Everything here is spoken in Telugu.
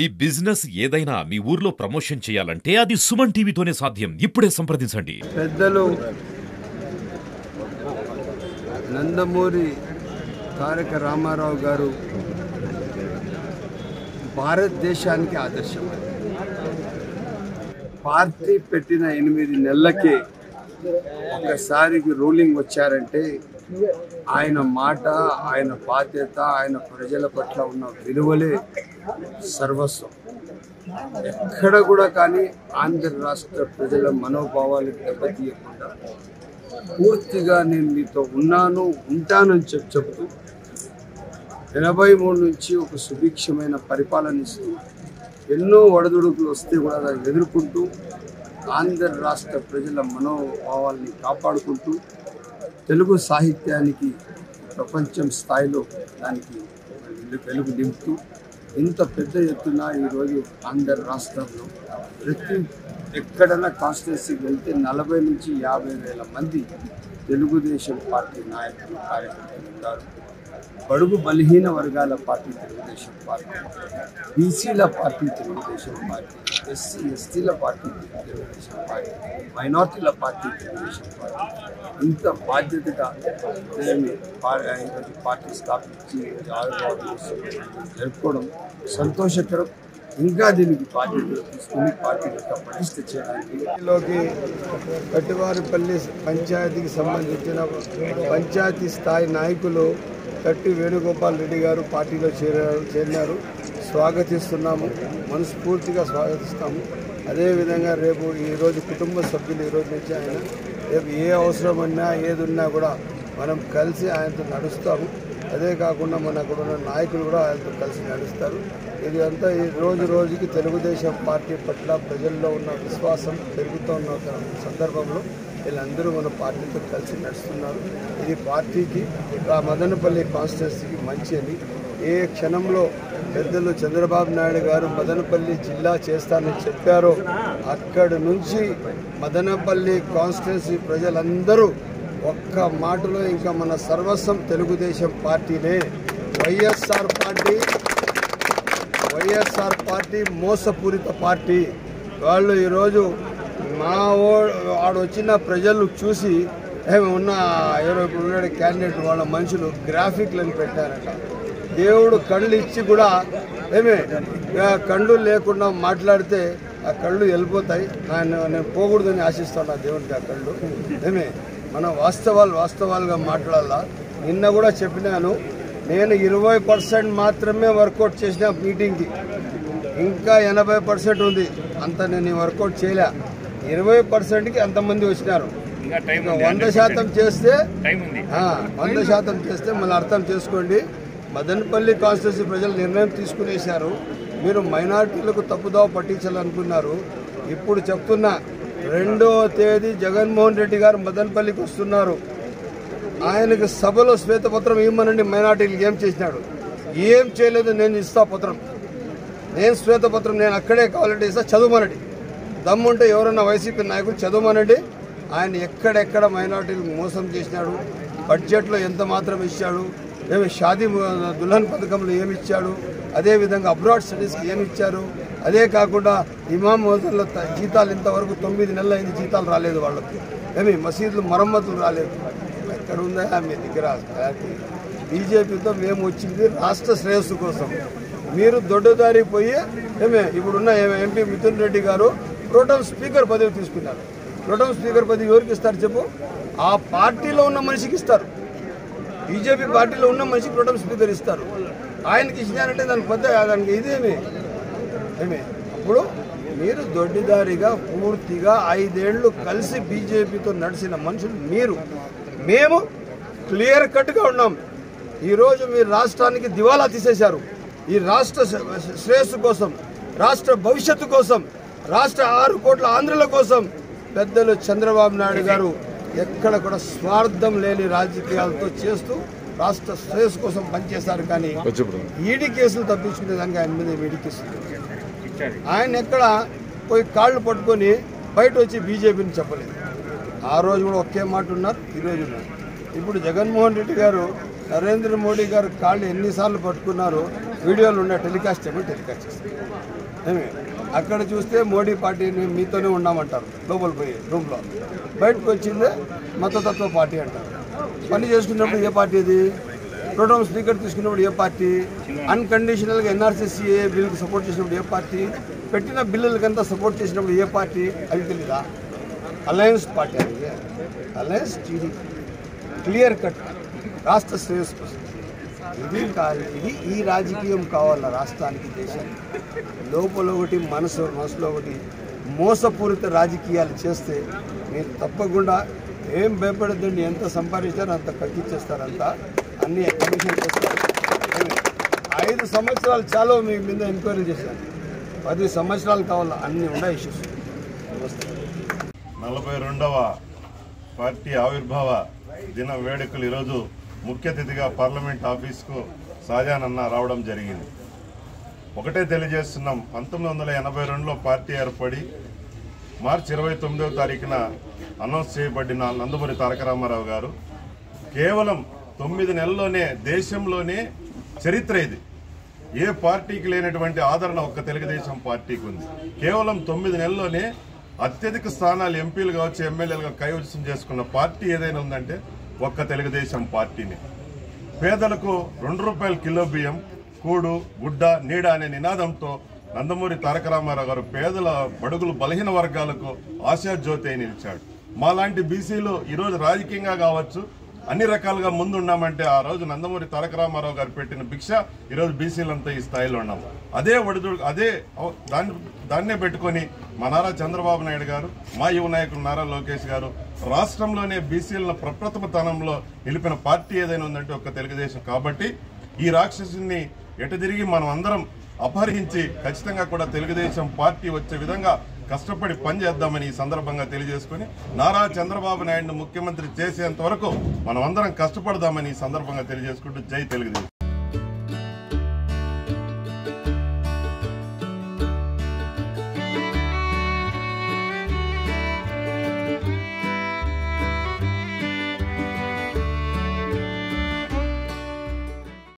ఈ బిజినెస్ ఏదైనా మీ ఊర్లో ప్రమోషన్ చేయాలంటే అది సుమన్ టీవీతోనే సాధ్యం. ఇప్పుడే సంప్రదించండి. పెద్దలు నందమూరి తారక రామారావు గారు భారతదేశానికి ఆదర్శం. పార్టీ పెట్టిన 8 నెలలకే ఒకసారికి రూలింగ్ వచ్చారంటే ఆయన మాట, ఆయన బాధ్యత, ఆయన ప్రజల పట్ల ఉన్న విలువలే సర్వస్వం. ఎక్కడ కూడా కానీ ఆంధ్ర రాష్ట్ర ప్రజల మనోభావాలకు దెబ్బతీయకుండా పూర్తిగా నేను మీతో ఉన్నాను, ఉంటానని చెప్తూ 83 నుంచి ఒక సుభిక్షమైన పరిపాలన ఇస్తూ ఎన్నో ఒడదుడుకులు వస్తే కూడా దాన్ని ఎదుర్కొంటూ ఆంధ్ర రాష్ట్ర ప్రజల మనోభావాల్ని కాపాడుకుంటూ తెలుగు సాహిత్యానికి ప్రపంచం స్థాయిలో దానికి వెలుగు నింపుతూ ఇంత పెద్ద ఎత్తున ఈరోజు ఆంధ్ర రాష్ట్రంలో ప్రతి ఎక్కడైనా కాన్స్టిట్యున్సీకి వెళ్తే 40 నుంచి 50 వేల మంది తెలుగుదేశం పార్టీ నాయకులు, కార్యకర్తలు ఉన్నారు. బడుగు బలహీన వర్గాల పార్టీ తెలుగుదేశం పార్టీ, బీసీల పార్టీ తెలుగుదేశం పార్టీ, ఎస్సీ ఎస్టీల పార్టీ తెలుగుదేశం పార్టీ, మైనార్టీల పార్టీ తెలుగుదేశం పార్టీ. ఇంత బాధ్యతగా పార్టీ స్థాపించి జరుపుకోవడం సంతోషకరం. ఇంకా దీనికి బాధ్యతలు తీసుకుని పార్టీ యొక్క పటిష్ట చేయడానికి కట్టివారిపల్లి పంచాయతీకి సంబంధించిన పంచాయతీ స్థాయి నాయకులు కట్టి వేణుగోపాల్ రెడ్డి గారు పార్టీలో చేరినారు. స్వాగతిస్తున్నాము, మనస్ఫూర్తిగా స్వాగతిస్తాము. అదేవిధంగా రేపు ఈరోజు కుటుంబ సభ్యులు ఈరోజు నుంచి ఆయన రేపు ఏ అవసరం ఉన్నా ఏది ఉన్నా కూడా మనం కలిసి ఆయనతో నడుస్తాము. అదే కాకుండా మన అక్కడ ఉన్న నాయకులు కూడా ఆయనతో కలిసి నడుస్తారు. ఇది అంతా ఈ రోజుకి తెలుగుదేశం పార్టీ పట్ల ప్రజల్లో ఉన్న విశ్వాసం పెరుగుతున్న సందర్భంలో వీళ్ళందరూ మన పార్టీతో కలిసి నడుస్తున్నారు. ఇది పార్టీకి మదనపల్లి కాన్స్టిట్యున్సీకి మంచి అని ఏ క్షణంలో పెద్దలు చంద్రబాబు నాయుడు గారు మదనపల్లి జిల్లా చేస్తానని చెప్పారో అక్కడి నుంచి మదనపల్లి కాన్స్టిట్యున్సీ ప్రజలందరూ ఒక్క మాటలో ఇంకా మన సర్వస్వం తెలుగుదేశం పార్టీనే. వైఎస్ఆర్ పార్టీ మోసపూరిత పార్టీ. వాళ్ళు ఈరోజు వాడు వచ్చిన ప్రజలు చూసి ఉన్న ఎవరో ఇప్పుడు ఉన్నాడు క్యాండిడేట్ వాళ్ళ మనుషులు గ్రాఫిక్లను పెట్టారట. దేవుడు కళ్ళు ఇచ్చి కూడా కళ్ళు లేకుండా మాట్లాడితే ఆ కళ్ళు వెళ్ళిపోతాయి. నేను పోకూడదని ఆశిస్తాను దేవుడికి ఆ కళ్ళు. మనం వాస్తవాలుగా మాట్లాడాలా. నిన్న కూడా చెప్పినాను, నేను 20% మాత్రమే వర్కౌట్ చేసిన మీటింగ్కి, ఇంకా 80% ఉంది. అంత నేను వర్కౌట్ చేయలే. 20%కి అంతమంది వచ్చినారు. 100% చేస్తే 100% చేస్తే మళ్ళీ అర్థం చేసుకోండి. మదనపల్లి కాన్స్టిట్యున్సీ ప్రజలు నిర్ణయం తీసుకునేశారు. మీరు మైనార్టీలకు తప్పుదావ పట్టించాలనుకున్నారు. ఇప్పుడు చెప్తున్నా, 2వ తేదీ జగన్మోహన్ రెడ్డి గారు మదనపల్లికి వస్తున్నారు. ఆయనకు సభలో శ్వేతపత్రం ఇవ్వమనండి. మైనార్టీలకు ఏం చేసినాడు? ఏం చేయలేదు. నేను ఇస్తా పత్రం, నేను శ్వేతపత్రం నేను అక్కడే కావాలంటే ఇస్తా, చదవమనండి. దమ్ముంటే ఎవరన్నా వైసీపీ నాయకులు చదవమనండి. ఆయన ఎక్కడెక్కడ మైనార్టీలకు మోసం చేసినాడు, బడ్జెట్లో ఎంత మాత్రం ఇచ్చాడు, షాదీ దుల్హన్ పథకంలో ఏమి ఇచ్చాడు, అదేవిధంగా అబ్రాడ్ స్టడీస్కి ఏమి ఇచ్చారు. అదే కాకుండా ఇమాం మోజన్ల జీతాలు ఇంతవరకు 9 నెలలు అయింది, జీతాలు రాలేదు వాళ్ళకి. మసీదులు మరమ్మతులు రాలేదు. ఎక్కడ ఉందా మీ దగ్గర? బీజేపీతో మేము వచ్చింది రాష్ట్ర శ్రేయస్సు కోసం. మీరు దొడ్డదారి పోయి ఇప్పుడున్న ఎంపీ మిథున్ రెడ్డి గారు ప్రోటోన్ స్పీకర్ పదవి తీసుకున్నారు. ప్రోటోన్ స్పీకర్ పదవి ఎవరికి ఇస్తారు చెప్పు? ఆ పార్టీలో ఉన్న మనిషికి ఇస్తారు. బీజేపీ పార్టీలో ఉన్న మనిషికి ప్రోటోన్ స్పీకర్ ఇస్తారు. ఆయనకి ఇచ్చినారంటే దానికి ఇదేమి అప్పుడు మీరు దొడ్డిదారిగా పూర్తిగా 5 ఏళ్ళు కలిసి బీజేపీతో నడిచిన మనుషులు మీరు. మేము క్లియర్ కట్గా ఉన్నాం. ఈరోజు మీరు రాష్ట్రానికి దివాలా తీసేశారు. ఈ రాష్ట్ర శ్రేయస్సు కోసం, రాష్ట్ర భవిష్యత్తు కోసం, రాష్ట్ర 6 కోట్ల ఆంధ్రుల కోసం పెద్దలు చంద్రబాబు నాయుడు గారు ఎక్కడ కూడా స్వార్థం లేని రాజకీయాలతో చేస్తూ రాష్ట్ర శ్రేయస్సు కోసం పనిచేశారు. కానీ ఈడీ కేసులు తప్పించుకునే దానికి ఆయన మీద ఈడీ కేసులు ఆయన ఎక్కడ పోయి కాళ్ళు పట్టుకొని బయట వచ్చి బీజేపీని చెప్పలేదు. ఆ రోజు కూడా ఒకే మాట ఉన్నారు, ఈరోజు ఉన్నారు. ఇప్పుడు జగన్మోహన్ రెడ్డి గారు నరేంద్ర మోడీ గారు కాళ్ళు ఎన్నిసార్లు పట్టుకున్నారు. వీడియోలు ఉన్న టెలికాస్ట్ చేయమని టెలికాస్ట్ చేస్తాం. అక్కడ చూస్తే మోడీ పార్టీని మీతోనే ఉన్నామంటారు, లోపల పోయి రూమ్లో. బయటకు వచ్చిందే మతతత్వ పార్టీ అంటారు. పని చేసుకున్నప్పుడు ఏ పార్టీ అది? ప్రోగ్రామ్ స్పీకర్ తీసుకున్నప్పుడు ఏ పార్టీ? అన్కండిషనల్గా ఎన్ఆర్సీసీఏ బిల్కి సపోర్ట్ చేసినప్పుడు ఏ పార్టీ? పెట్టిన బిల్లులకంతా సపోర్ట్ చేసినప్పుడు ఏ పార్టీ? అది తెలీదా? అలయన్స్ పార్టీ అది. అలయన్స్ టీడీపీ క్లియర్ కట్ రాష్ట్ర శ్రేయస్సు కోసం. ఇది కాదు, ఇది ఈ రాజకీయం కావాల రాష్ట్రానికి, దేశానికి. లోపల ఒకటి మనసులో ఒకటి మోసపూరిత రాజకీయాలు చేస్తే మీరు తప్పకుండా ఏం భయపడద్దండి. ఎంత సంపాదించారో అంత కట్టించేస్తారంతా, అన్ని కమిషన్ చేస్తారు. 5 సంవత్సరాలు చాలా మీ మీద ఎంక్వైరీ చేశాను. 10 సంవత్సరాలు కావాలా, అన్నీ ఉన్నాయి ఇష్యూస్. 42వ పార్టీ ఆవిర్భావ దిన వేడుకలు ఈరోజు ముఖ్య అతిథిగా పార్లమెంట్ ఆఫీస్కు షాజహాన్ అన్న రావడం జరిగింది. ఒకటే తెలియజేస్తున్నాం, 1982లో పార్టీ ఏర్పడి మార్చి 29వ తారీఖున అనౌన్స్ చేయబడిన నందమూరి తారక రామారావు గారు కేవలం 9 నెలల్లోనే దేశంలోనే చరిత్ర ఇది. ఏ పార్టీకి లేనటువంటి ఆదరణ ఒక్క తెలుగుదేశం పార్టీకి ఉంది. కేవలం 9 నెలల్లోనే అత్యధిక స్థానాలు ఎంపీలు కావచ్చు, ఎమ్మెల్యేలుగా కైవసం చేసుకున్న పార్టీ ఏదైనా ఉందంటే ఒక్క తెలుగుదేశం పార్టీని. పేదలకు ₹2 కిలో బియ్యం, కూడు గుడ్డ నీడ అనే నినాదంతో నందమూరి తారక రామారావు గారు పేదల బడుగులు బలహీన వర్గాలకు ఆశాజ్యోతి అయి నిలిచాడు. మాలాంటి బీసీలు ఈరోజు రాజకీయంగా కావచ్చు అన్ని రకాలుగా ముందున్నామంటే ఆ రోజు నందమూరి తారక రామారావు గారు పెట్టిన భిక్ష ఈరోజు బీసీలంతా ఈ స్థాయిలో ఉన్నాం. దాన్నే పెట్టుకొని మా నారా చంద్రబాబు నాయుడు గారు, మా యువ నాయకులు నారా లోకేష్ గారు రాష్ట్రంలోనే బీసీలను ప్రప్రథమ స్థానంలో నిలిపిన పార్టీ ఏదైనా ఉందంటే ఒక్క తెలుగుదేశం. కాబట్టి ఈ రాక్షసుని ఎటు తిరిగి మనం అందరం అపహరించి ఖచ్చితంగా కూడా తెలుగుదేశం పార్టీ వచ్చే విధంగా కష్టపడి పనిచేద్దామని ఈ సందర్భంగా తెలియజేసుకుని నారా చంద్రబాబు నాయుడును ముఖ్యమంత్రి చేసేంత వరకు మనం అందరం కష్టపడదామని ఈ సందర్భంగా తెలియజేసుకుంటూ జై తెలుగుదేశం.